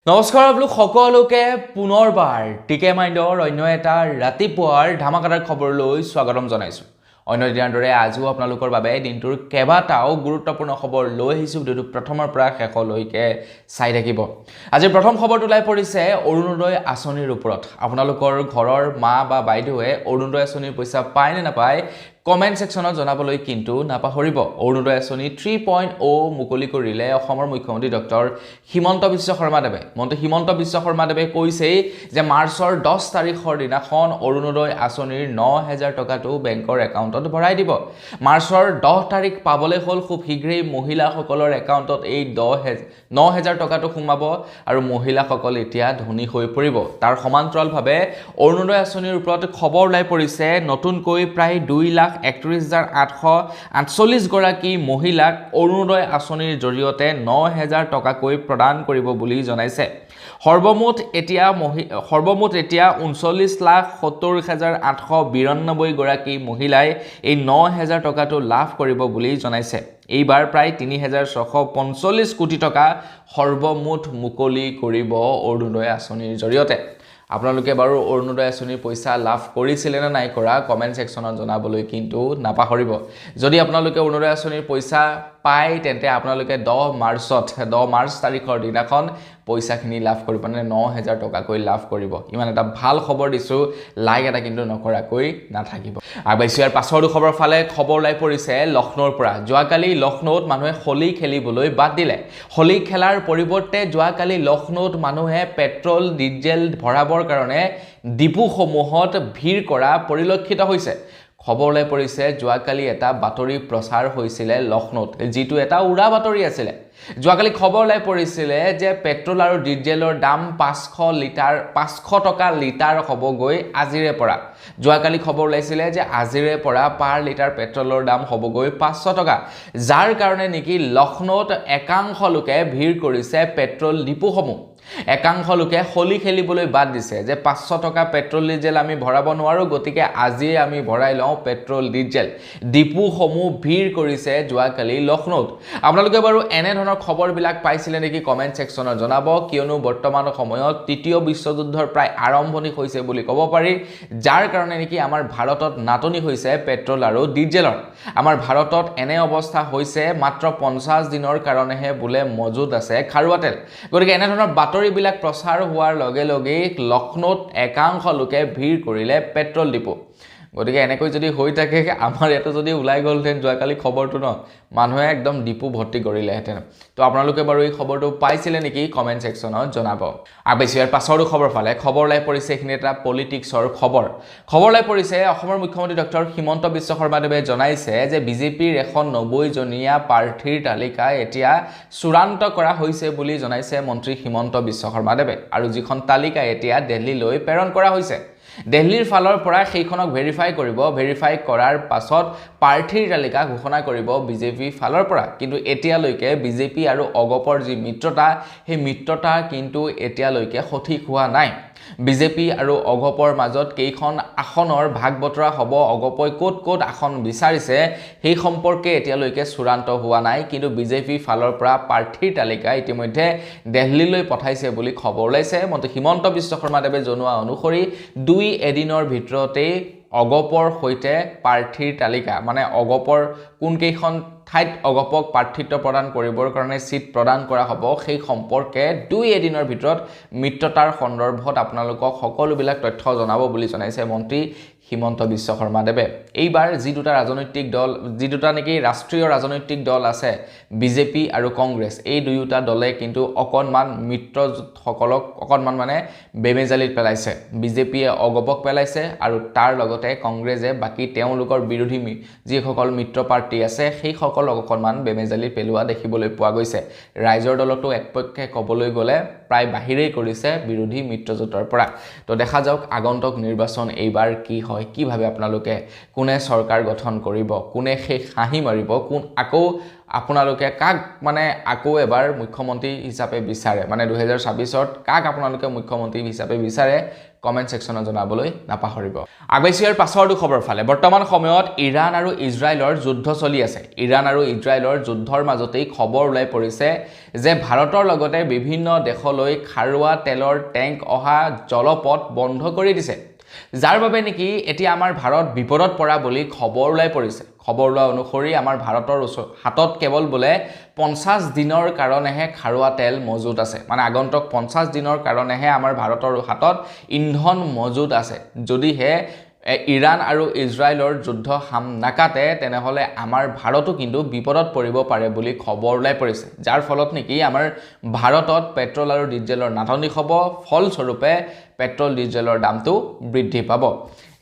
নমস্কাৰ আপোনালোক সকলোকে পুনৰবাৰ টিকে মাইণ্ডৰ অন্য এটা ৰাতিপুৱাৰ ধামাকাদাৰ খবৰলৈ স্বাগতম জনাইছোঁ। অন্য দিনৰ দৰে আজিও আপোনালোকৰ বাবে দিনটোৰ কেইবাটাও গুৰুত্বপূৰ্ণ খবৰ লৈ আহিছোঁ। ভিডিঅ'টো প্ৰথমৰ পৰা শেষলৈকে চাই থাকিব। আজিৰ প্ৰথম খবৰটো ওলাই পৰিছে অৰুণোদয় আঁচনিৰ ওপৰত। আপোনালোকৰ ঘৰৰ মা বা বাইদেৱে অৰুণোদয় আঁচনিৰ পইচা পায় নে নাপায় কমেণ্ট ছেকশ্যনত জনাবলৈ কিন্তু নাপাহৰিব। অৰুণোদয় আঁচনি 3.0 মুকলি কৰিলে অসমৰ মুখ্যমন্ত্ৰী ডক্টৰ হিমন্ত বিশ্ব শৰ্মাদেৱে। মন্ত্ৰী হিমন্ত বিশ্ব শৰ্মাদেৱে কৈছেই যে মাৰ্চৰ 10 তাৰিখৰ দিনাখন অৰুণোদয় আঁচনিৰ 9,000 টকাটো বেংকৰ একাউণ্টত ভৰাই দিব। মাৰ্চৰ 10 তাৰিখ পাবলৈ হ'ল, খুব শীঘ্ৰেই মহিলাসকলৰ একাউণ্টত এই 9,000 টকাটো সোমাব আৰু মহিলাসকল এতিয়া ধনী হৈ পৰিব। তাৰ সমান্তৰালভাৱে অৰুণোদয় আঁচনিৰ ওপৰত খবৰ ওলাই পৰিছে। নতুনকৈ প্ৰায় 2,31,848 গৰাকী মহিলাক অৰুণোদয় আঁচনিৰ জৰিয়তে 9,000 টকাকৈ প্ৰদান কৰিব বুলি জনাইছে। সৰ্বমুঠ এতিয়া 39,70,892 গৰাকী মহিলাই এই 9,000 টকাটো লাভ কৰিব বুলি জনাইছে। এইবাৰ প্ৰায় 3,645 কোটি টকা সৰ্বমুঠ মুকলি কৰিব অৰুণোদয় আঁচনিৰ জৰিয়তে। আপোনালোকে বাৰু অৰুণোদয় আঁচনিৰ পইচা লাভ কৰিছিলে নে নাই কৰা কমেণ্ট ছেকশ্যনত জনাবলৈ কিন্তু নাপাহৰিব। যদি আপোনালোকে অৰুণোদয় আঁচনিৰ পইচা পায় তেন্তে আপোনালোকে 10 মাৰ্চ তাৰিখৰ দিনাখন পইচাখিনি লাভ কৰিব, মানে 9,000 টকাকৈ লাভ কৰিব। ইমান এটা ভাল খবৰ দিছোঁ, লাইক এটা কিন্তু নকৰাকৈ নাথাকিব। আগবাঢ়িছোঁ ইয়াৰ পাছৰ খবৰ ফালে। খবৰ ওলাই পৰিছে লক্ষ্ণৌৰ পৰা। যোৱাকালি লক্ষ্ণৌত মানুহে হোলী খেলিবলৈ বাদ দিলে। হোলী খেলাৰ পৰিৱৰ্তে যোৱাকালি লক্ষ্ণৌত মানুহে পেট্ৰল ডিজেল ভৰাবৰ কাৰণে ডিপুসমূহত ভিৰ কৰা পৰিলক্ষিত হৈছে। খবৰ ওলাই পৰিছে যোৱাকালি এটা বাতৰি প্ৰচাৰ হৈছিলে লক্ষ্ণৌত, যিটো এটা উৰা বাতৰি আছিলে। যোৱাকালি খবৰ ওলাই পৰিছিলে যে পেট্ৰল আৰু ডিজেলৰ দাম 500 টকা লিটাৰ হ'বগৈ আজিৰে পৰা। যোৱাকালি খবৰ ওলাইছিলে যে আজিৰে পৰা পাৰ লিটাৰ পেট্ৰলৰ দাম হ'বগৈ 500 টকা, যাৰ কাৰণে নেকি লক্ষ্ণৌত একাংশ লোকে ভিৰ কৰিছে পেট্ৰল ডিপুসমূহ। একাংশ লোকে হোলী খেলিবলৈ বাদ দিছে যে 500 টকা পেট্ৰল ডিজেল আমি ভৰাব নোৱাৰোঁ, গতিকে আজিয়ে আমি ভৰাই লওঁ পেট্ৰল ডিজেল। ডিপুসমূহ ভিৰ কৰিছে যোৱাকালি লক্ষ্ণৌত। আপোনালোকে বাৰু এনেধৰণৰ খবৰবিলাক পাইছিলে নেকি কমেণ্ট ছেকশ্যনত জনাব, কিয়নো বৰ্তমান সময়ত তৃতীয় বিশ্বযুদ্ধৰ প্ৰায় আৰম্ভণি হৈছে বুলি ক'ব পাৰি, যাৰ কাৰণে নেকি আমাৰ ভাৰতত নাটনি হৈছে পেট্ৰল আৰু ডিজেলৰ। আমাৰ ভাৰতত এনে অৱস্থা হৈছে মাত্ৰ 50 দিনৰ কাৰণেহে বোলে মজুত আছে খাৰুৱা তেল। গতিকে এনেধৰণৰ বাতৰিবিলাক প্ৰচাৰ হোৱাৰ লগে লগেই লক্ষ্ণৌত একাংশ লোকে ভিৰ কৰিলে পেট্ৰল ডিপু। গতিকে এনেকৈ যদি হৈ থাকে, আমাৰ ইয়াতে যদি ওলাই গ'লহেঁতেন যোৱাকালি খবৰটো মানুহে একদম ডিপু ভৰ্তি কৰিলেহেঁতেন। তো আপোনালোকে বাৰু এই খবৰটো পাইছিলে নেকি কমেণ্ট ছেকশ্যনত জনাব। আগবাঢ়িছোঁ ইয়াৰ পাছৰো খবৰ ফালে। খবৰ ওলাই পৰিছে এইখিনি এটা পলিটিক্সৰ খবৰ ওলাই পৰিছে। অসমৰ মুখ্যমন্ত্ৰী ডক্টৰ হিমন্ত বিশ্ব শৰ্মাদেৱে জনাইছে যে বিজেপিৰ 190 জনীয়া প্ৰাৰ্থীৰ তালিকা এতিয়া চূড়ান্ত কৰা হৈছে বুলি জনাইছে মন্ত্ৰী হিমন্ত বিশ্ব শৰ্মাদেৱে। আৰু যিখন তালিকা এতিয়া দিল্লীলৈ প্ৰেৰণ কৰা হৈছে, দিল্লীৰ ফালৰ পৰা সেইখনক ভেৰিফাই কৰাৰ পাছত প্ৰাৰ্থীৰ তালিকা ঘোষণা কৰিব বিজেপি ফালৰ পৰা। কিন্তু এতিয়ালৈকে বিজেপি আৰু অগপৰ যি মিত্ৰতা, সেই মিত্ৰতা কিন্তু এতিয়ালৈকে সঠিক হোৱা নাই। বিজেপি আৰু অগপৰ মাজত কেইখন আসনৰ ভাগ বতৰা হ'ব, অগপই ক'ত আসন বিচাৰিছে সেই সম্পৰ্কে এতিয়ালৈকে চূড়ান্ত হোৱা নাই। কিন্তু বিজেপি ফালৰ পৰা প্ৰাৰ্থীৰ তালিকা ইতিমধ্যে দিল্লীলৈ পঠাইছে বুলি খবৰ ওলাইছে। মন্ত্ৰী হিমন্ত বিশ্ব শৰ্মাদেৱে জনোৱা অনুসৰি 2 এদিনৰ ভিতৰতেই অগপৰ সৈতে প্ৰাৰ্থীৰ তালিকা, মানে অগপৰ কোনকেইখন ঠাইত অগপক প্ৰাৰ্থিত্ব প্ৰদান কৰিবৰ কাৰণে চিট প্ৰদান কৰা হ'ব সেই সম্পৰ্কে 2 এদিনৰ ভিতৰত মিত্ৰতাৰ সন্দৰ্ভত আপোনালোকক সকলোবিলাক তথ্য জনাব বুলি জনাইছে মন্ত্ৰী হিমন্ত বিশ্ব শৰ্মাদেৱে। এইবাৰ যি দুটা নেকি ৰাষ্ট্ৰীয় ৰাজনৈতিক দল আছে, বিজেপি আৰু কংগ্ৰেছ, এই দুয়োটা দলে কিন্তু অকণমান মিত্ৰসকলক মানে বেমেজালিত পেলাইছে। বিজেপিয়ে অগপক পেলাইছে আৰু তাৰ লগতে কংগ্ৰেছে বাকী তেওঁলোকৰ বিৰোধী যিসকল মিত্ৰ পাৰ্টি আছে সেইসকলক অকণমান বেমেজালি পেলোৱা দেখিবলৈ পোৱা গৈছে। ৰাইজৰ দলতো একপক্ষে ক'বলৈ গ'লে প্ৰায় বাহিৰেই কৰিছে বিৰোধী মিত্ৰজোঁটৰ পৰা। তো দেখা যাওক আগন্তুক নিৰ্বাচন এইবাৰ কি হয়। হয় কি ভাবে আপোনালোকে কোনে চৰকাৰ গঠন কৰিব কোনে সেই হাঁহি মাৰিব কোন আকৌ আপোনালোকে কাক মানে আকৌ এবাৰ মুখ্যমন্ত্ৰী হিচাপে বিচাৰে মানে 2026ত কাক আপোনালোকে মুখ্যমন্ত্ৰী হিচাপে বিচাৰে কমেন্ট সেকশনত জনাবলৈ নাপাহৰিব আগৈছিয়াৰ পাছৰ খবৰ ফালে বৰ্তমান সময়ত ইৰাণ আৰু ইজৰাইলৰ যুদ্ধ চলি আছে ইৰাণ আৰু ইজৰাইলৰ যুদ্ধৰ মাজতেই খবৰ ওলাই পৰিছে যে ভাৰতৰ লগতে বিভিন্ন দেশলৈ খাৰুৱা তেলৰ ট্যাঙ্ক অহা জলপথ বন্ধ কৰি দিছে যাৰ বাবে নেকি এতিয়া আমাৰ ভাৰত বিপদত পৰা বুলি খবৰ ওলাই পৰিছে খবৰ লোৱা অনুসৰি আমাৰ ভাৰতৰ হাতত কেৱল বোলে 50 দিনৰ কাৰণেহে খাৰুৱা তেল মজুত আছে মানে আগন্তুক 50 দিনৰ কাৰণেহে আমাৰ ভাৰতৰ হাতত ইন্ধন মজুত আছে যদিহে ইৰাণ আৰু ইজৰাইলৰ যুদ্ধ হাম নাকাটে তেনেহলে আমাৰ ভাৰতো কিন্তু বিপদত পৰিব পাৰে বুলি খবৰ ওলাই পৰিছে যাৰ ফলত নেকি আমাৰ ভাৰতত পেট্ৰল আৰু ডিজেলৰ নাটনি হ'ব ফলস্বৰূপে পেট্ৰল ডিজেলৰ দামটো বৃদ্ধি পাব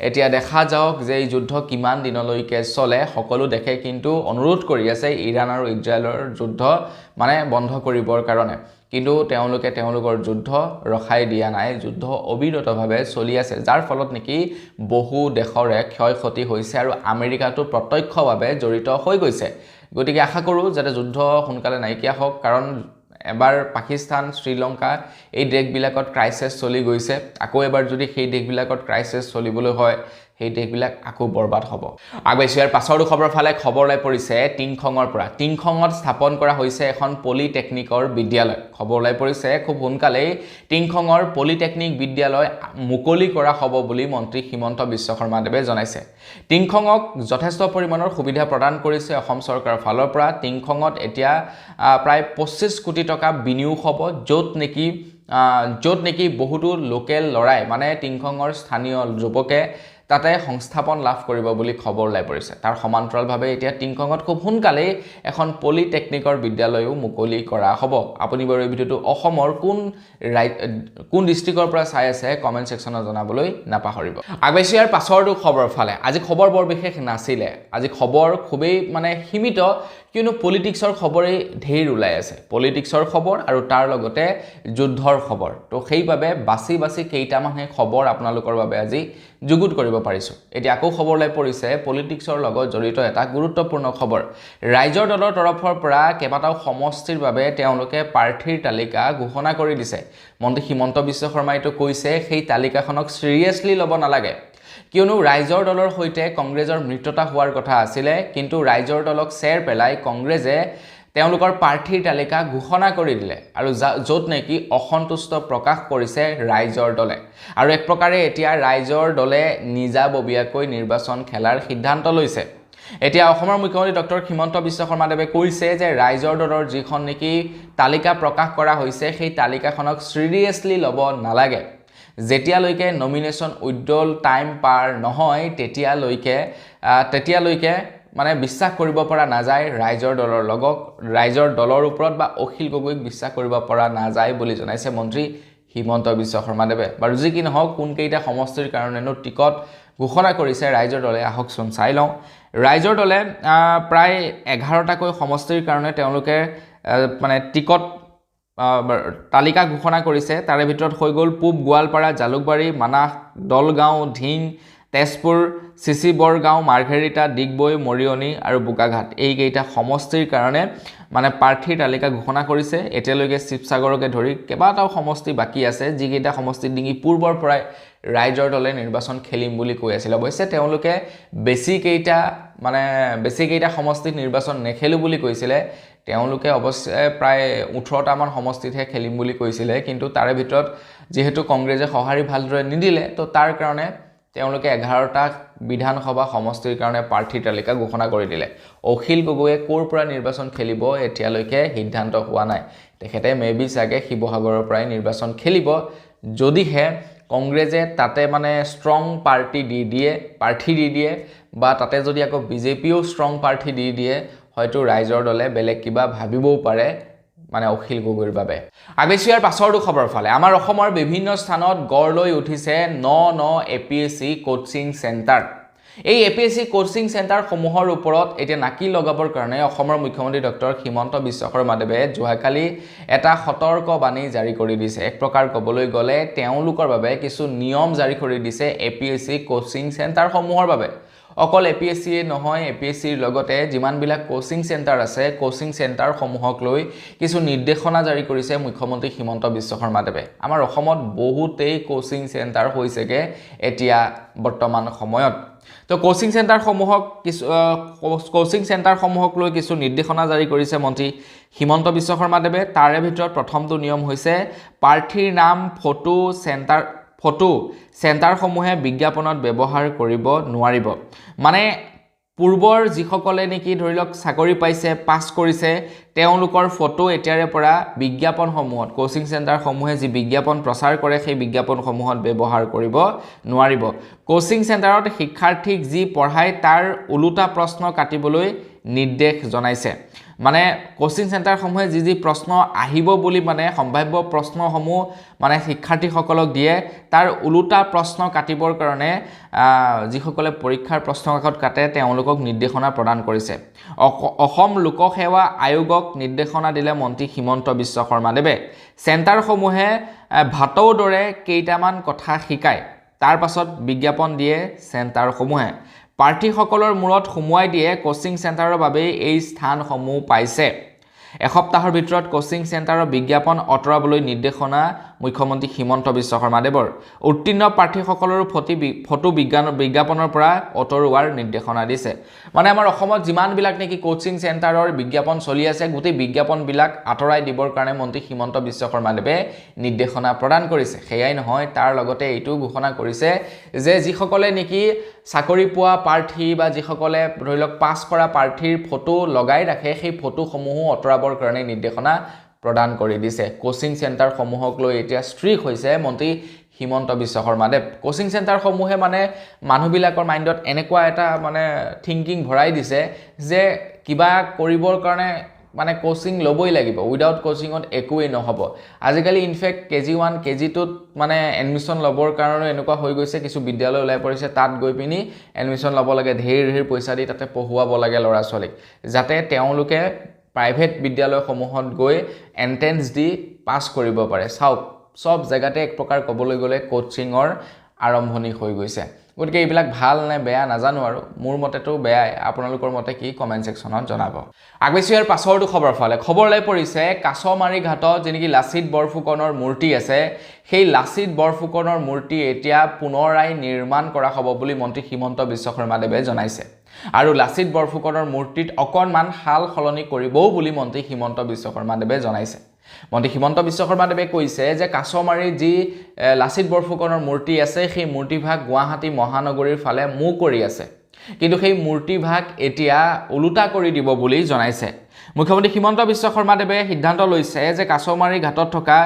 এতিয়া দেখা যাওক যে এই যুদ্ধ কিমান দিনলৈকে চলে সকলো দেখে কিন্তু অনুৰোধ কৰি আছে ইৰাণ আৰু ইজৰাইলৰ যুদ্ধ মানে বন্ধ কৰিবৰ কাৰণে কিন্তু তেওঁলোকৰ যুদ্ধ ৰখাই দিয়া নাই যুদ্ধ অবিৰতভাৱে চলি আছে যাৰ ফলত নেকি বহু দেশৰে ক্ষয়ক্ষতি হৈছে আৰু আমেৰিকাটো প্ৰত্যক্ষভাৱে জড়িত হৈ গৈছে গতিকে আশা কৰো যাতে যুদ্ধ সোনকালে নাইকিয়া হওক কাৰণ এবাৰ পাকিস্তান শ্ৰীলংকা এই দেশবিলাকত ক্ৰাইসিস চলি গৈছে আকৌ এবাৰ যদি সেই দেশবিলাকত ক্ৰাইসিস চলিবলৈ হয় সেই দেশবিলাক আকৌ বৰবাদ হ'ব আগৈছিয়াৰ পাছৰ খবৰ ফালে খবৰ লাই পৰিছে টিংখঙৰ পৰা টিংখঙত স্থাপন কৰা হৈছে এখন পলিটেকনিকৰ বিদ্যালয় খবৰ লাই পৰিছে খুব সোনকালেই টিংখঙৰ পলিটেকনিক বিদ্যালয় মুকলি কৰা হ'ব বুলি মন্ত্ৰী হিমন্ত বিশ্ব শৰ্মাদেৱে জনাইছে টিংখঙক যথেষ্ট পৰিমাণৰ সুবিধা প্ৰদান কৰিছে অসম চৰকাৰৰ ফালৰ পৰা টিংখঙত এতিয়া প্ৰায় 25 কোটি টকা বিনিয়োগ হ'ব য'ত নেকি বহুতো লোকেল লৰাই মানে টিংখঙৰ স্থানীয় যুৱকে তাতে সংস্থাপন লাভ কৰিব বুলি খবৰ লাই পৰিছে তাৰ সমান্তৰালভাৱে এতিয়া টিংখঙত খুব সোনকালেই এখন পলিটেকনিকৰ বিদ্যালয়ও মুকলি কৰা হ'ব আপুনি বাৰু এই ভিডিওটো অসমৰ কোন ডিস্ট্ৰিক্টৰ পৰা চাই আছে কমেন্ট সেকশনত জনাবলৈ নাপাহৰিব আগৈছিয়াৰ পাছৰ খবৰ ফালে আজি খবৰ বৰ বিশেষ নাছিলে আজি খবৰ খুবেই মানে সীমিত কিয়নো পলিটিক্সৰ খবৰেই ঢেৰ ওলাই আছে পলিটিক্সৰ খবৰ আৰু তাৰ লগতে যুদ্ধৰ খবৰ তো সেইবাবে বাছি কেইটামানহে খবৰ আপোনালোকৰ বাবে আজি যুগুত কৰিব পাৰিছো এতিয়া আকৌ খবৰ লাই পৰিছে পলিটিক্সৰ লগত জড়িত এটা গুৰুত্বপূৰ্ণ খবৰ ৰাইজৰ দলৰ তৰফৰ পৰা কেইবাটাও সমষ্টিৰ বাবে তেওঁলোকে প্ৰাৰ্থীৰ তালিকা ঘোষণা কৰি দিছে মন্ত্ৰী হিমন্ত বিশ্ব শৰ্মাইটো কৈছে সেই তালিকাখনক সিৰিয়াসলি ল'ব নালাগে কিয়নো ৰাইজৰ দলৰ হৈতে কংগ্ৰেছৰ মিত্ৰতা হোৱাৰ কথা আছিলে কিন্তু ৰাইজৰ দলক চেৰ পেলাই কংগ্ৰেছে তেওঁলোকৰ প্ৰাৰ্থীৰ তালিকা ঘোষণা কৰি দিলে আৰু য'ত নেকি অসন্তুষ্ট প্ৰকাশ কৰিছে ৰাইজৰ দলে আৰু এক প্ৰকাৰে এতিয়া ৰাইজৰ দলে নিজাববীয়াকৈ নিৰ্বাচন খেলাৰ সিদ্ধান্ত লৈছে এতিয়া অসমৰ মুখ্যমন্ত্ৰী ডক্টৰ হিমন্ত বিশ্ব শৰ্মাদেৱে কৈছে যে ৰাইজৰ দলৰ যিখন নেকি তালিকা প্ৰকাশ কৰা হৈছে সেই তালিকাখনক সিৰিয়াসলি ল'ব নালাগে যেতিয়ালৈকে নমিনেশন উইড্ৰল টাইম পাৰ নহয় তেতিয়ালৈকে মানে বিশ্বাস কৰিব পৰা নাযায় ৰাইজৰ দলৰ ওপৰত বা অখিল গগৈক বিশ্বাস কৰিব পৰা নাযায় বুলি জনাইছে মন্ত্ৰী হিমন্ত বিশ্ব শৰ্মাদেৱে বাৰু যি কি নহওক কোন কেইটা সমষ্টিৰ কাৰণেনো টিকট ঘোষণা কৰিছে ৰাইজৰ দলে আহকচোন চাই লওঁ ৰাইজৰ দলে প্ৰায় 11টাকৈ সমষ্টিৰ কাৰণে তেওঁলোকে মানে টিকট তালিকা ঘোষণা কৰিছে তাৰে ভিতৰত হৈ গ'ল পূব গোৱালপাৰা জালুকবাৰী মানাহ দলগাঁও ঢিং তেজপুৰ চিচি বৰগাঁও মাৰ্ঘেৰিটা ডিগবৈ মৰিয়নি আৰু বুকাঘাট এই কেইটা সমষ্টিৰ কাৰণে মানে প্ৰাৰ্থীৰ তালিকা ঘোষণা কৰিছে এতিয়ালৈকে শিৱসাগৰকে ধৰি কেইবাটাও সমষ্টি বাকি আছে যিকেইটা সমষ্টি ডিঙি পূৰ্বৰ পৰাই ৰাইজৰ দলে নিৰ্বাচন খেলিম বুলি কৈ আছিল অৱশ্যে তেওঁলোকে বেছি কেইটা সমষ্টিত নিৰ্বাচন নেখেলু বুলি কৈছিলে তেওঁলোকে অৱশ্যে প্ৰায় 18টা মান সমষ্টিতহে খেলিম বুলি কৈছিলে কিন্তু তাৰে ভিতৰত যেহেতু কংগ্ৰেছে সহাৰি ভালদৰে নিদিলে তো তাৰ কাৰণে তেওঁলোকে 11টা বিধানসভা সমষ্টিৰ কাৰণে প্ৰাৰ্থীৰ তালিকা ঘোষণা কৰি দিলে অখিল গগৈয়ে কোৰ পৰা নিৰ্বাচন খেলিব এতিয়ালৈকে সিদ্ধান্ত হোৱা নাই তেখেতে মেবি চাগে শিৱসাগৰৰ পৰাই নিৰ্বাচন খেলিব যদিহে কংগ্ৰেছে তাতে মানে ষ্ট্ৰং প্ৰাৰ্থী দি দিয়ে বা তাতে যদি আকৌ বিজেপিও ষ্ট্ৰং প্ৰাৰ্থী দি দিয়ে হয়তো ৰাইজৰ দলে বেলেগ কিবা ভাবিবও পাৰে মানে অখিল গগৈৰ বাবে আগৈছিয়াৰ পাছৰ খবৰ ফালে আমাৰ অসমৰ বিভিন্ন স্থানত গড় লৈ উঠিছে ন এপিএসসি কোচিং সেন্টাৰ এই এপিএছচি কোচিং চেণ্টাৰসমূহৰ ওপৰত এতিয়া নাকি লগাবৰ কাৰণে অসমৰ মুখ্যমন্ত্ৰী ডক্টৰ হিমন্ত বিশ্ব শৰ্মাদেৱে যোৱাকালি এটা সতৰ্কবাণী জাৰি কৰি দিছে এক প্ৰকাৰ ক'বলৈ গ'লে তেওঁলোকৰ বাবে কিছু নিয়ম জাৰি কৰি দিছে এপিএছচি কোচিং চেণ্টাৰসমূহৰ বাবে অকল এপিএছচি নহয় এপিএছচিৰ লগতে যিমানবিলাক কোচিং চেণ্টাৰ আছে কোচিং চেণ্টাৰসমূহক লৈ কিছু নিৰ্দেশনা জাৰি কৰিছে মুখ্যমন্ত্ৰী হিমন্ত বিশ্ব শৰ্মাদেৱে আমাৰ অসমত বহুতেই কোচিং চেণ্টাৰ হৈছেগে এতিয়া বৰ্তমান সময়ত তো কোচিং চেণ্টাৰসমূহক লৈ কিছু নিৰ্দেশনা জাৰি কৰিছে মন্ত্ৰী হিমন্ত বিশ্ব শৰ্মাদেৱে তাৰে ভিতৰত প্ৰথমটো নিয়ম হৈছে প্ৰাৰ্থীৰ নাম ফটো চেণ্টাৰসমূহে বিজ্ঞাপনত ব্যৱহাৰ কৰিব নোৱাৰিব মানে পূৰ্বৰ যিসকলে নেকি ধৰি লওক চাকৰি পাইছে পাছ কৰিছে তেওঁলোকৰ ফটো এতিয়াৰে পৰা বিজ্ঞাপনসমূহত কোচিং চেণ্টাৰসমূহে যি বিজ্ঞাপন প্ৰচাৰ কৰে সেই বিজ্ঞাপনসমূহত ব্যৱহাৰ কৰিব নোৱাৰিব কোচিং চেণ্টাৰত শিক্ষাৰ্থীক যি পঢ়ায় তাৰ ওলোটা প্ৰশ্ন কাটিবলৈ নিৰ্দেশ জনাইছে মানে কোচিং চেণ্টাৰসমূহে যি প্ৰশ্ন আহিব বুলি মানে সম্ভাৱ্য প্ৰশ্নসমূহ মানে শিক্ষাৰ্থীসকলক দিয়ে তাৰ ওলোটা প্ৰশ্ন কাটিবৰ কাৰণে যিসকলে পৰীক্ষাৰ প্ৰশ্নকাকত কাটে তেওঁলোকক নিৰ্দেশনা প্ৰদান কৰিছে অসম লোকসেৱা আয়োগক নিৰ্দেশনা দিলে মন্ত্ৰী হিমন্ত বিশ্ব শৰ্মাদেৱে চেণ্টাৰসমূহে ভাটৌৰ দৰে কেইটামান কথা শিকায় তাৰ পাছত বিজ্ঞাপন দিয়ে চেণ্টাৰসমূহে প্ৰাৰ্থীসকলৰ মূৰত সুমুৱাই দিয়ে কোচিং চেণ্টাৰৰ বাবে এই স্থানসমূহ পাইছে এসপ্তাহৰ ভিতৰত কোচিং চেণ্টাৰৰ বিজ্ঞাপন অতৰাবলৈ নিৰ্দেশনা মুখ্যমন্ত্ৰী হিমন্ত বিশ্ব শৰ্মাদেৱৰ উত্তীৰ্ণ প্ৰাৰ্থীসকলৰ ফটো বিজ্ঞাপনৰ পৰা অতৰুৱাৰ নিৰ্দেশনা দিছে মানে আমাৰ অসমত যিমানবিলাক নেকি কোচিং চেণ্টাৰৰ বিজ্ঞাপন চলি আছে গোটেই বিজ্ঞাপনবিলাক আতৰাই দিবৰ কাৰণে মন্ত্ৰী হিমন্ত বিশ্ব শৰ্মাদেৱে নিৰ্দেশনা প্ৰদান কৰিছে সেয়াই নহয় তাৰ লগতে এইটো ঘোষণা কৰিছে যে যিসকলে নেকি চাকৰি পোৱা প্ৰাৰ্থী বা যিসকলে ধৰি লওক পাছ কৰা প্ৰাৰ্থীৰ ফটো লগাই ৰাখে সেই ফটোসমূহো অতৰাবৰ কাৰণে নিৰ্দেশনা প্ৰদান কৰি দিছে কোচিং চেণ্টাৰসমূহক লৈ এতিয়া ষ্ট্ৰিক হৈছে মন্ত্ৰী হিমন্ত বিশ্ব শৰ্মাদেৱ কোচিং চেণ্টাৰসমূহে মানে মানুহবিলাকৰ মাইণ্ডত এনেকুৱা এটা মানে থিংকিং ভৰাই দিছে যে কিবা কৰিবৰ কাৰণে মানে কোচিং ল'বই লাগিব উইদাউট কোচিঙত একোৱেই নহ'ব আজিকালি ইনফেক্ট KG1 KG2ত মানে এডমিশ্যন ল'বৰ কাৰণে এনেকুৱা হৈ গৈছে কিছু বিদ্যালয় ওলাই পৰিছে তাত গৈ পিনি এডমিশ্যন ল'ব লাগে ধেৰ পইচা দি তাতে পঢ়ুৱাব লাগে ল'ৰা ছোৱালীক যাতে তেওঁলোকে প্ৰাইভেট বিদ্যালয়সমূহত গৈ এন্ট্ৰেন্স দি পাছ কৰিব পাৰে চাওক সব জায়গাতে এক প্ৰকাৰ ক'বলৈ গ'লে কোচিঙৰ আৰম্ভণি হৈ গৈছে গতিকে এইবিলাক ভাল নে বেয়া নাজানো আৰু মোৰ মতেতো বেয়াই আপোনালোকৰ মতে কি কমেন্ট সেকশনত জনাব আগবেছি ইয়াৰ পাছৰটো খবৰ ফালে খবৰ লাই পৰিছে কাছমাৰী ঘাটত যেনেকি লাচিত বৰফুকনৰ মূৰ্তি আছে সেই লাচিত বৰফুকনৰ মূৰ্তি এতিয়া পুনৰাই নিৰ্মাণ কৰা হ'ব বুলি মন্ত্ৰী হিমন্ত বিশ্ব শৰ্মাদেৱে জনাইছে আৰু লাচিত বৰফুকনৰ মূৰ্তিত অকণমান হাল সলনি কৰিবও বুলি মন্ত্ৰী হিমন্ত বিশ্ব শৰ্মাদেৱে জনাইছে মন্ত্ৰী হিমন্ত বিশ্ব শৰ্মাদেৱে কৈছে যে কাছমাৰীৰ যি লাচিত বৰফুকনৰ মূৰ্তি আছে সেই মূৰ্তিভাগ গুৱাহাটী মহানগৰীৰ ফালে মুখ কৰি আছে কিন্তু সেই মূৰ্তিভাগ এতিয়া ওলোটা কৰি দিব বুলি জনাইছে মুখ্যমন্ত্ৰী হিমন্ত বিশ্ব শৰ্মাদেৱে সিদ্ধান্ত লৈছে যে কাছমাৰী ঘাটত থকা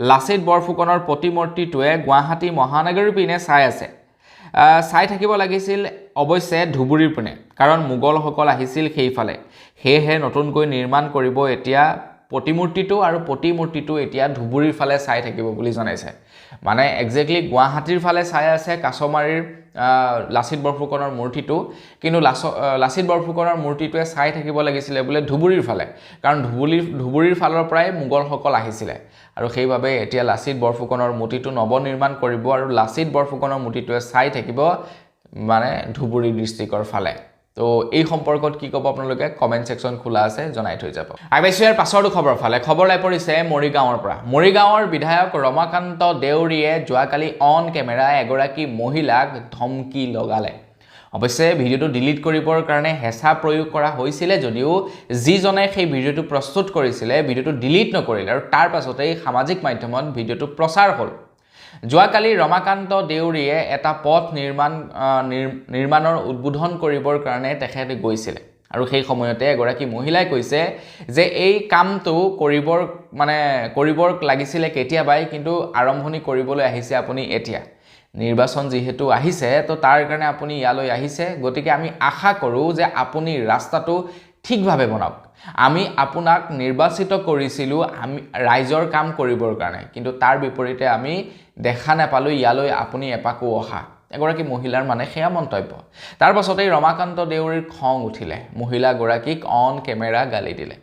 লাচিত বৰফুকনৰ প্ৰতিমূৰ্তিটোৱে গুৱাহাটী মহানগৰীৰ পিনে চাই থাকিব লাগিছিল অৱশ্যে ধুবুৰীৰ পিনে কাৰণ মোগলসকল আহিছিল সেইফালে সেয়েহে নতুনকৈ নিৰ্মাণ কৰিব এতিয়া প্ৰতিমূৰ্তিটো আৰু প্ৰতিমূৰ্তিটো এতিয়া ধুবুৰীৰ ফালে চাই থাকিব বুলি জনাইছে মানে এক্স্যাক্টলি গুৱাহাটীৰ ফালে চাই আছে কাছমাৰীৰ লাচিত বৰফুকনৰ মূৰ্তিটো কিন্তু লাচিত বৰফুকনৰ মূৰ্তিটোৱে চাই থাকিব লাগিছিল বোলে ধুবুৰীৰ ফালে কাৰণ ধুবুৰীৰ ফালৰ পৰাই মোগলসকল আহিছিল আৰু সেইভাবে এতিয়া লাচিত বৰফুকনৰ মূৰ্তিটো নৱনিৰ্মাণ কৰিব আৰু লাচিত বৰফুকনৰ মূৰ্তিটোৱে চাই থাকিব মানে ধুবুৰী ডিস্ট্ৰিক্টৰ ফালে তো এই সম্পৰ্কত কি ক'ব আপোনালোকে কমেন্ট সেকশন খোলা আছে জনাই থৈ যাব আগবেছিয়াৰ পাছৰটো খবৰ ফালে খবৰ লাই পৰিছে মৰিগাঁৱৰ পৰা মৰিগাঁৱৰ বিধায়ক ৰমাকান্ত দেউৰীয়ে যোৱাকালি অন কেমেৰা এগৰাকী মহিলাক ধমকি লগালে অৱশ্যে ভিডিওটো ডিলিট কৰিবৰ কাৰণে হেঁচা প্ৰয়োগ কৰা হৈছিল যদিও যিজনে সেই ভিডিওটো প্ৰস্তুত কৰিছিলে ভিডিওটো ডিলিট নকৰিল আৰু তাৰ পাছতেই সামাজিক মাধ্যমত ভিডিওটো প্ৰচাৰ হ'ল যোৱাকালি ৰমাকান্ত দেউৰীয়ে এটা পথ নিৰ্মাণৰ উদ্বোধন কৰিবৰ কাৰণে তেখেতে গৈছিল আৰু সেই সময়তে এগৰাকী মহিলাই কৈছে যে এই কামটো কৰিবৰ লাগিছিল কেতিয়াবাই কিন্তু আৰম্ভণি কৰিবলৈ আহিছে আপুনি এতিয়া নিৰ্বাচন যেহেতু আহিছে তো তাৰ কাৰণে আপুনি ইয়ালৈ আহিছে গতিকে আমি আশা কৰো যে আপুনি ৰাস্তাটো ঠিকভাৱে বনাওক আমি আপোনাক নিৰ্বাচিত কৰিছিলো আমি ৰাইজৰ কাম কৰিবৰ কাৰণে কিন্তু তাৰ বিপৰীতে আমি দেখা নাপালো ইয়ালৈ আপুনি এপাকো অহা এগৰাকী মহিলাৰ মানে সেয়া মন্তব্য তাৰ পাছতেই ৰমাকান্ত দেউৰীৰ খং উঠিলে মহিলাগৰাকীক অন কেমেৰা গালি দিলে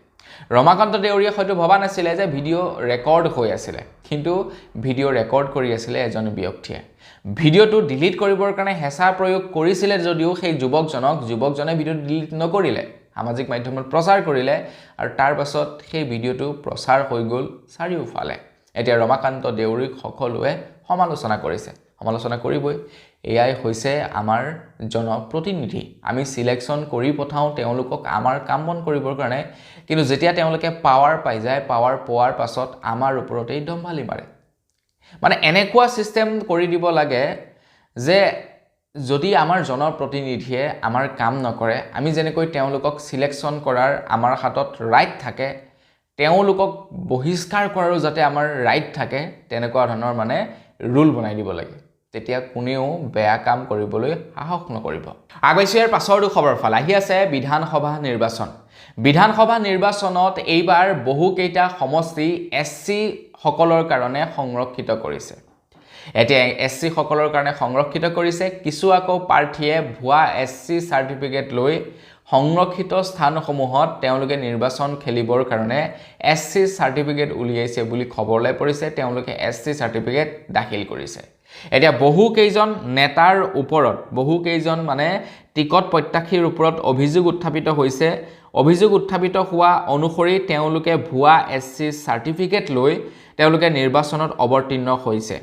ৰমাকান্ত দেউৰীয়ে হয়তো ভবা নাছিলে যে ভিডিঅ' ৰেকৰ্ড হৈ আছিলে কিন্তু ভিডিঅ' ৰেকৰ্ড কৰি আছিলে এজন ব্যক্তিয়ে ভিডিঅ'টো ডিলিট কৰিবৰ কাৰণে হেঁচা প্ৰয়োগ কৰিছিলে যদিও সেই যুৱকজনে ভিডিঅ' ডিলিট নকৰিলে সামাজিক মাধ্যমত প্ৰচাৰ কৰিলে আৰু তাৰ পাছত সেই ভিডিঅ'টো প্ৰচাৰ হৈ গ'ল চাৰিওফালে এতিয়া ৰমাকান্ত দেউৰীক সকলোৱে সমালোচনা কৰিছে সমালোচনা কৰিবই এয়াই হৈছে আমাৰ জনপ্ৰতিনিধি আমি সিলেকশন কৰি পঠাওঁ তেওঁলোকক আমাৰ কাম বন কৰিবৰ কাৰণে কিন্তু যেতিয়া তেওঁলোকে পাৱাৰ পাই যায় পাৱাৰ পোৱাৰ পাছত আমাৰ ওপৰতেই দম্ভালি মাৰে মানে এনেকুৱা সিস্টেম কৰি দিব লাগে যে যদি আমাৰ জনপ্ৰতিনিধিয়ে আমাৰ কাম নকৰে আমি যেনেকৈ তেওঁলোকক সিলেকশন কৰাৰ আমাৰ হাতত ৰাইট থাকে তেওঁলোকক বহিষ্কাৰ কৰাৰো যাতে আমাৰ ৰাইট থাকে তেনেকুৱা ধৰণৰ মানে ৰুল বনাই দিব লাগে তেতিয়া কোনেও বেয়া কাম কৰিবলৈ সাহস নকৰিব আগৈছিয়াৰ পাছৰটো খবৰ ফাল আহি আছে বিধানসভা নিৰ্বাচনত এইবাৰ বহুকেইটা সমষ্টি এছচি সকলৰ কাৰণে সংৰক্ষিত কৰিছে এতিয়া এছচি সকলৰ কাৰণে সংৰক্ষিত কৰিছে কিছু আকৌ প্ৰাৰ্থীয়ে ভুৱা এছচি সাৰ্টিফিকেট লৈ সংৰক্ষিত স্থানসমূহত তেওঁলোকে নিৰ্বাচন খেলিবৰ কাৰণে এছচি সাৰ্টিফিকেট উলিয়াইছে বুলি খবৰলৈ পৰিছে তেওঁলোকে এছচি সাৰ্টিফিকেট দাখিল কৰিছে এতিয়া বহু কেইজন নেতাৰ ওপৰত বহু কেইজন মানে টিকট প্ৰত্যাশীৰ ওপৰত অভিযোগ উত্থাপিত হৈছে অভিযোগ উত্থাপিত হোৱা অনুসৰি তেওঁলোকে ভুৱা এছচি সাৰ্টিফিকেট লৈ তেওঁলোকে নিৰ্বাচনত অৱতীৰ্ণ হৈছে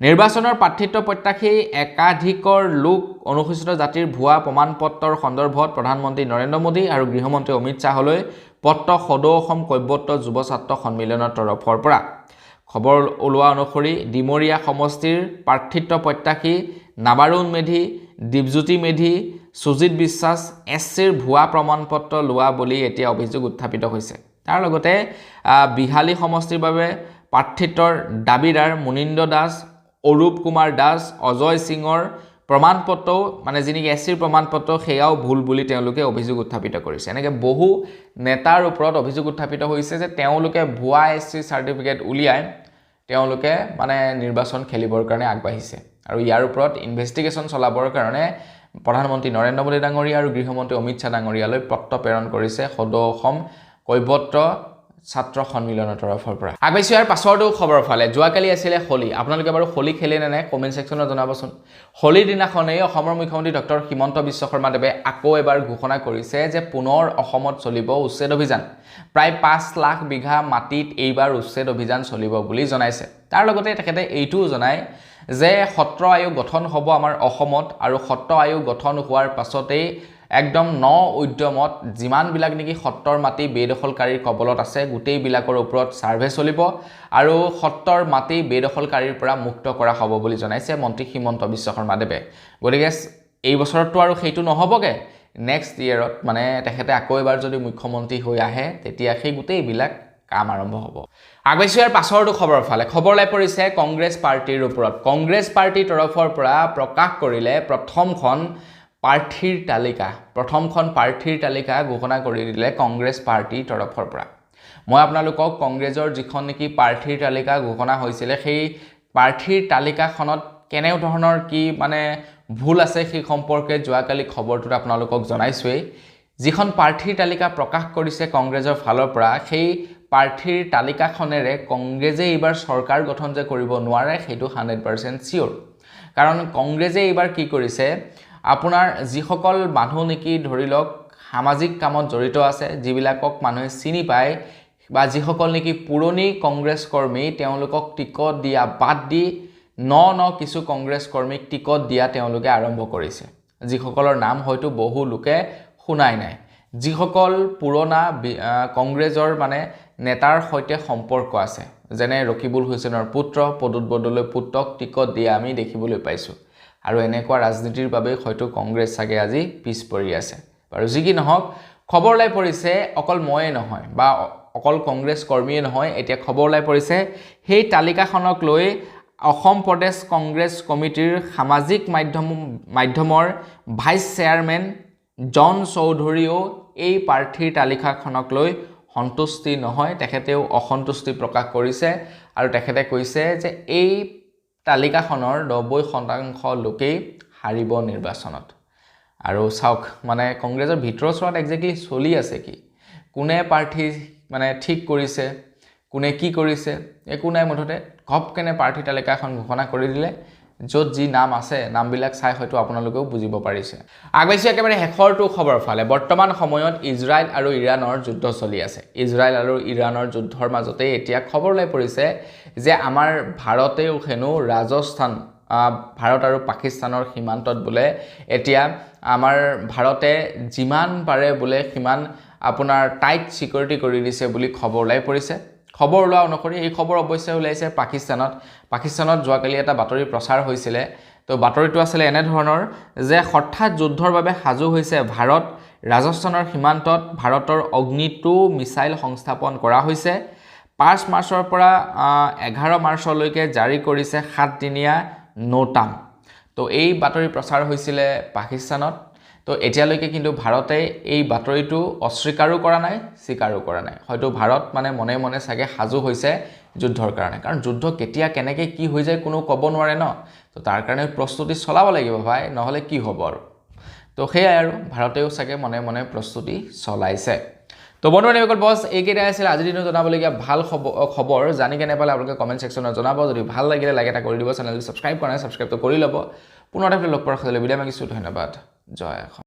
নিৰ্বাচনৰ প্ৰাৰ্থিত্ব প্ৰত্যাশী একাধিকৰ লোক অনুসূচিত জাতিৰ ভুৱা প্ৰমাণপত্ৰৰ সন্দৰ্ভত প্ৰধানমন্ত্ৰী নৰেন্দ্ৰ মোদী আৰু গৃহমন্ত্ৰী অমিত শাহলৈ পত্ৰ সদৌ অসম কৈবৰ্ত যুৱ ছাত্ৰ সন্মিলনৰ তৰফৰ পৰা খবৰ ওলোৱা অনুসৰি ডিমৰীয়া সমষ্টিৰ প্ৰাৰ্থিত্ব প্ৰত্যাশী নাবাৰুণ মেধি দীপজ্যোতি মেধি সুজিত বিশ্বাস এছচিৰ ভুৱা প্ৰমাণপত্ৰ লোৱা বুলি এতিয়া অভিযোগ উত্থাপিত হৈছে তাৰ লগতে বিহালী সমষ্টিৰ বাবে প্ৰাৰ্থিত্বৰ দাবীদাৰ মুনিন্দ্ৰ দাস অৰূপ কুমাৰ দাস অজয় সিঙৰ প্ৰমাণপত্ৰ মানে যিনি এছচিৰ প্ৰমাণপত্ৰ সেয়াও ভুল বুলি তেওঁলোকে অভিযোগ উত্থাপিত কৰিছে এনেকৈ বহু নেতাৰ ওপৰত অভিযোগ উত্থাপিত হৈছে যে তেওঁলোকে ভুৱা এছচি সাৰ্টিফিকেট উলিয়াই তেওঁলোকে মানে নিৰ্বাচন খেলিবৰ কাৰণে আগবাঢ়িছে আৰু ইয়াৰ ওপৰত ইনভেষ্টিগেশ্যন চলাবৰ কাৰণে প্ৰধানমন্ত্ৰী নৰেন্দ্ৰ মোদী ডাঙৰীয়া আৰু গৃহমন্ত্ৰী অমিত শাহ ডাঙৰীয়ালৈ পত্ৰ প্ৰেৰণ কৰিছে সদৌ অসম কৈবৰ্ত ছাত্ৰ সন্মিলনৰ তৰফৰ পৰা আগবাইছো ইয়াৰ পাছৰটো খবৰ ফালে যোৱাকালি আছিলে হোলী আপোনালোকে বাৰু হোলী খেলে নে নাই কমেন্ট সেকশনত জনাবচোন হোলীৰ দিনাখনেই অসমৰ মুখ্যমন্ত্ৰী ডক্টৰ হিমন্ত বিশ্ব শৰ্মা দেৱে আকৌ এবাৰ ঘোষণা কৰিছে যে পুনৰ অসমত চলিব উচ্ছেদ অভিযান প্ৰায় 5 লাখ বিঘা মাটিত এইবাৰ উচ্ছেদ অভিযান চলিব বুলি জনাইছে তাৰ লগতে তেখেতে এইটো জনায় যে সত্ৰ আয়োগ গঠন হ'ব আমাৰ অসমত আৰু সত্ৰ আয়োগ গঠন হোৱাৰ পাছতেই একদম উদ্যমত যিমান বিলাক নেকি সত্তৰ মাটি বেদখলকাৰীৰ কবলত আছে গোটেই বিলাকৰ ওপৰত সাৰ্ভে চলিব আৰু সত্তৰ মাটি বেদখলকাৰীৰ পৰা মুক্ত কৰা হ'ব বুলি জনাইছে মন্ত্ৰী হিমন্ত বিশ্ব শৰ্মা দেৱে গতিকে এই বছৰটো আৰু সেইটো নহবগে নেক্সট ইয়াৰত মানে তেখেতে আকৌ এবাৰ যদি মুখ্যমন্ত্ৰী হৈ আহে তেতিয়া সেই গোটেই বিলাক কাম আৰম্ভ হ'ব আগবাইছো ইয়াৰ পাছৰটো খবৰ ফালে খবৰ লাই পৰিছে কংগ্ৰেছ পাৰ্টিৰ ওপৰত কংগ্ৰেছ পাৰ্টিৰ তৰফৰ পৰা প্ৰকাশ কৰিলে প্ৰথমখন প্ৰাৰ্থীৰ তালিকা ঘোষণা কৰি দিলে কংগ্ৰেছ পাৰ্টিৰ তৰফৰ পৰা মই আপোনালোকক কংগ্ৰেছৰ যিখন নেকি প্ৰাৰ্থীৰ তালিকা ঘোষণা হৈছিল সেই প্ৰাৰ্থীৰ তালিকাখনত কেনে ধৰণৰ কি মানে ভুল আছে সেই সম্পৰ্কে যোৱাকালি খবৰটো আপোনালোকক জনাইছোৱেই যিখন প্ৰাৰ্থীৰ তালিকা প্ৰকাশ কৰিছে কংগ্ৰেছৰ ফালৰ পৰা সেই প্ৰাৰ্থীৰ তালিকাখনেৰে কংগ্ৰেছে এইবাৰ চৰকাৰ গঠন যে কৰিব নোৱাৰে সেইটো 100% চিয়ৰ কাৰণ কংগ্ৰেছে এইবাৰ কি কৰিছে আপোনাৰ যিসকল মানুহ নেকি ধৰি লওক সামাজিক কামত জড়িত আছে যিবিলাকক মানুহে চিনি পায় বা যিসকল নেকি পুৰণি কংগ্ৰেছ কৰ্মী তেওঁলোকক টিকট দিয়া বাদ দি কিছু কংগ্ৰেছ কৰ্মীক টিকট দিয়া তেওঁলোকে আৰম্ভ কৰিছে যিসকলৰ নাম হয়তো বহু লোকে শুনাই নাই যিসকল পুৰণা কংগ্ৰেছৰ মানে নেতাৰ সৈতে সম্পৰ্ক আছে যেনে ৰকিবুল হুছেইনৰ পুত্ৰ পদুত বৰদলৈ পুত্ৰক টিকট দিয়া আমি দেখিবলৈ পাইছো আৰু এনেকুৱা ৰাজনীতিৰ বাবে হয়তো কংগ্ৰেছ সাগে আজি পিছ পৰি আছে আৰু যি কি নহওক খবৰ লাই পৰিছে অকল ময়ে নহয় বা অকল কংগ্ৰেছ কৰ্মীয়ে নহয় এতিয়া খবৰ লাই পৰিছে সেই তালিকাখনক লৈ অসম প্ৰদেশ কংগ্ৰেছ কমিটিৰ সামাজিক মাধ্যমৰ ভাইস চেয়াৰমেন জন চৌধুৰীও এই প্ৰাৰ্থীৰ তালিকাখনক লৈ সন্তুষ্টি নহয় তেখেতেও অসন্তুষ্টি প্ৰকাশ কৰিছে আৰু তেখেতে কৈছে যে এই তালিকাখনৰ 90% লোকেই হাৰিব নিৰ্বাচনত আৰু চাওক মানে কংগ্ৰেছৰ ভিতৰৰ চৰত একজেক্টলি চলি আছে কি কোনে প্ৰাৰ্থী মানে ঠিক কৰিছে কোনে কি কৰিছে একো নাই মুঠতে ঘপকেনে প্ৰাৰ্থী তালিকাখন ঘোষণা কৰি দিলে য'ত যি নাম আছে নামবিলাক চাই হয়তো আপোনালোকেও বুজিব পাৰিছে আগবাইছো একেবাৰে শেষৰটো খবৰ ফালে বৰ্তমান সময়ত ইজৰাইল আৰু ইৰাণৰ যুদ্ধ চলি আছে ইজৰাইল আৰু ইৰাণৰ যুদ্ধৰ মাজতে এতিয়া খবৰ ওলাই পৰিছে যে আমাৰ ভাৰতেও হেনো ৰাজস্থান ভাৰত আৰু পাকিস্তানৰ সীমান্তত বোলে এতিয়া আমাৰ ভাৰতে যিমান পাৰে বোলে সিমান আপোনাৰ টাইট সিকিউৰিটি কৰি দিছে বুলি খবৰ ওলাই পৰিছে খবৰ ওলোৱা অনুসৰি এই খবৰ অৱশ্যে ওলাইছে পাকিস্তানত যোৱাকালি এটা বাতৰি প্ৰচাৰ হৈছিলে তো বাতৰিটো আছিল এনে ধৰণৰ যে হঠাৎ যুদ্ধৰ বাবে সাজু হৈছে ভাৰত ৰাজস্থানৰ সীমান্তত ভাৰতৰ অগ্নি-2 মিসাইল সংস্থাপন কৰা হৈছে 5 মাৰ্চৰ পৰা 11 মাৰ্চলৈকে জাৰি কৰিছে 7 দিনীয়া নোটাম তো এই বাতৰি প্ৰচাৰ হৈছিল পাকিস্তানত তো এতিয়ালৈকে কিন্তু ভাৰতে এই বাতৰিটো অস্বীকাৰো কৰা নাই স্বীকাৰো কৰা নাই হয়তো ভাৰত মানে মনে মনে সাগে সাজু হৈছে যুদ্ধৰ কাৰণে কাৰণ যুদ্ধ কেতিয়া কেনেকৈ কি হৈ যায় কোনো ক'ব নোৱাৰে ন তো তাৰ কাৰণে প্ৰস্তুতি চলাব লাগিব ভাই নহলে কি হ'ব আৰু তো হেয়াই আৰু ভাৰতেও সাগে মনে মনে প্ৰস্তুতি চলাইছে তো বন্ধুসকল বস এইকেইটাই আছিল আজিৰ দিনত জনাবলগীয়া ভাল খবৰ জানি কেনে পালে আপোনালোকে কমেন্ট সেকশনত জনাব যদি ভাল লাগিলে লাইক এটা কৰি দিব চেনেলটো সাবস্ক্ৰাইব কৰা নাই সাবস্ক্ৰাইবটো কৰি ল'ব পুনৰ এটা লগ পোৱাৰ খালি বিদায় মাগিছো ধন্যবাদ জয়